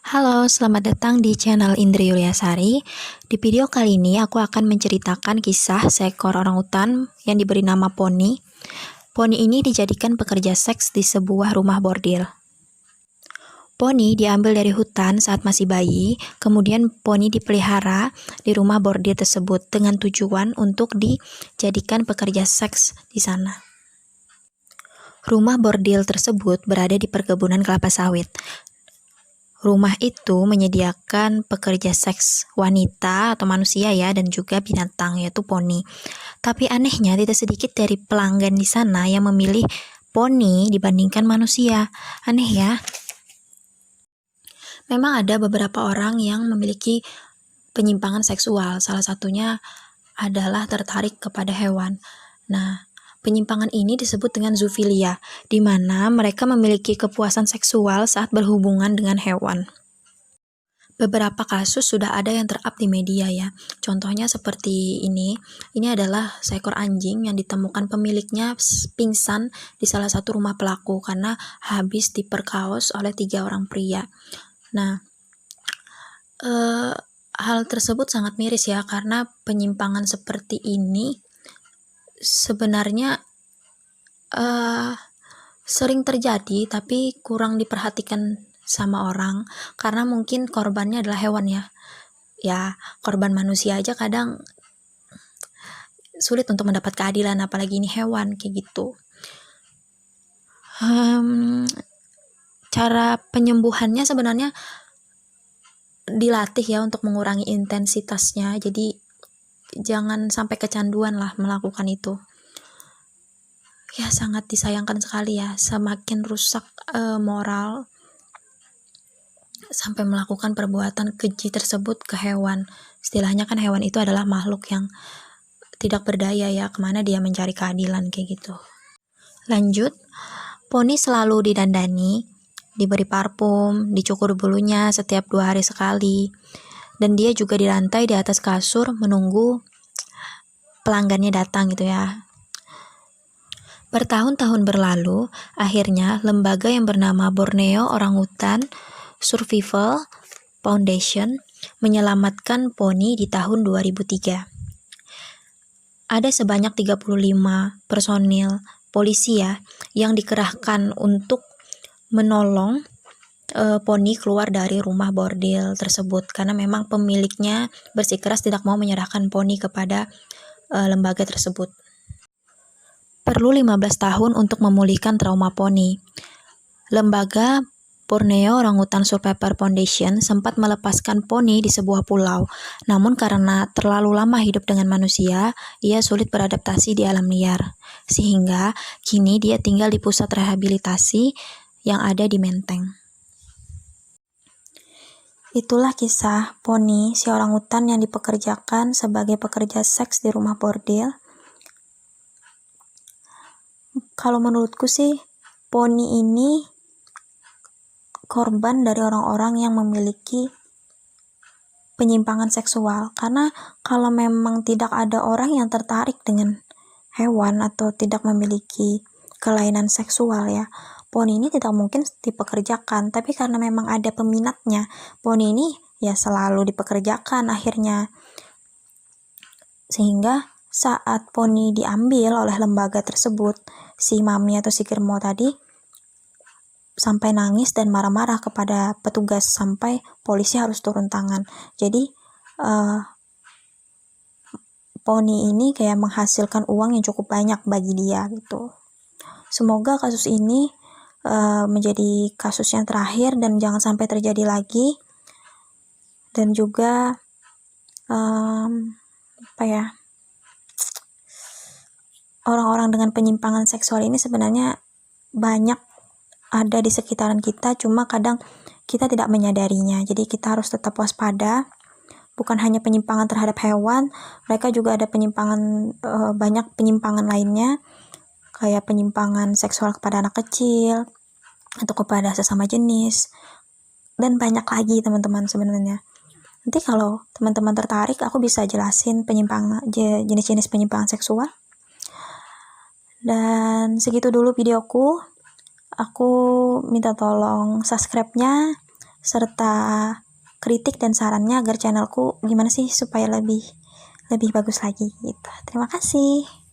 Halo, selamat datang di channel Indri Yuliasari. Di video kali ini aku akan menceritakan kisah seekor orangutan yang diberi nama Poni. Poni ini dijadikan pekerja seks di sebuah rumah bordil. Poni diambil dari hutan saat masih bayi, kemudian Poni dipelihara di rumah bordil tersebut dengan tujuan untuk dijadikan pekerja seks di sana. Rumah bordil tersebut berada di perkebunan kelapa sawit. Rumah itu menyediakan pekerja seks wanita atau manusia ya, dan juga binatang yaitu poni. Tapi anehnya tidak sedikit dari pelanggan di sana yang memilih poni dibandingkan manusia. Aneh ya. Memang ada beberapa orang yang memiliki penyimpangan seksual. Salah satunya adalah tertarik kepada hewan. Nah, penyimpangan ini disebut dengan zoofilia, di mana mereka memiliki kepuasan seksual saat berhubungan dengan hewan. Beberapa kasus sudah ada yang ter-up di media ya. Contohnya seperti ini. Ini adalah seekor anjing yang ditemukan pemiliknya pingsan di salah satu rumah pelaku karena habis diperkaos oleh 3 orang pria. Nah, hal tersebut sangat miris ya, karena penyimpangan seperti ini sebenarnya sering terjadi tapi kurang diperhatikan sama orang karena mungkin korbannya adalah hewan ya korban manusia aja kadang sulit untuk mendapat keadilan, apalagi ini hewan kayak gitu. Cara penyembuhannya sebenarnya dilatih ya untuk mengurangi intensitasnya, jadi jangan sampai kecanduan lah melakukan itu. Ya sangat disayangkan sekali ya, semakin rusak moral sampai melakukan perbuatan keji tersebut ke hewan. Istilahnya kan hewan itu adalah makhluk yang tidak berdaya ya, kemana dia mencari keadilan kayak gitu. Lanjut, poni selalu didandani, diberi parfum, dicukur bulunya setiap 2 hari sekali, dan dia juga dilantai di atas kasur menunggu pelanggannya datang gitu ya. Bertahun-tahun berlalu, akhirnya lembaga yang bernama Borneo Orangutan Survival Foundation menyelamatkan poni di tahun 2003. Ada sebanyak 35 personil polisi ya yang dikerahkan untuk menolong poni keluar dari rumah bordil tersebut karena memang pemiliknya bersikeras tidak mau menyerahkan poni kepada lembaga tersebut. Perlu 15 tahun untuk memulihkan trauma poni. Lembaga Borneo Orangutan Survival Foundation sempat melepaskan poni di sebuah pulau, namun karena terlalu lama hidup dengan manusia, ia sulit beradaptasi di alam liar. Sehingga kini dia tinggal di pusat rehabilitasi yang ada di Menteng. Itulah kisah poni, si orangutan yang dipekerjakan sebagai pekerja seks di rumah bordil. Kalau menurutku sih, poni ini korban dari orang-orang yang memiliki penyimpangan seksual, karena kalau memang tidak ada orang yang tertarik dengan hewan atau tidak memiliki kelainan seksual ya, poni ini tidak mungkin dipekerjakan. Tapi karena memang ada peminatnya, poni ini ya selalu dipekerjakan akhirnya, sehingga saat poni diambil oleh lembaga tersebut, si mami atau si germo tadi sampai nangis dan marah-marah kepada petugas sampai polisi harus turun tangan. Jadi poni ini kayak menghasilkan uang yang cukup banyak bagi dia gitu. Semoga kasus ini menjadi kasus yang terakhir dan jangan sampai terjadi lagi. Dan juga orang-orang dengan penyimpangan seksual ini sebenarnya banyak ada di sekitaran kita, cuma kadang kita tidak menyadarinya. Jadi kita harus tetap waspada. Bukan hanya penyimpangan terhadap hewan, mereka juga ada penyimpangan banyak penyimpangan lainnya, kayak penyimpangan seksual kepada anak kecil atau kepada sesama jenis, dan banyak lagi teman-teman sebenarnya. Nanti kalau teman-teman tertarik, aku bisa jelasin jenis-jenis penyimpangan seksual. Dan segitu dulu videoku. Aku minta tolong subscribe-nya, serta kritik dan sarannya agar channelku gimana sih supaya lebih bagus lagi gitu. Terima kasih.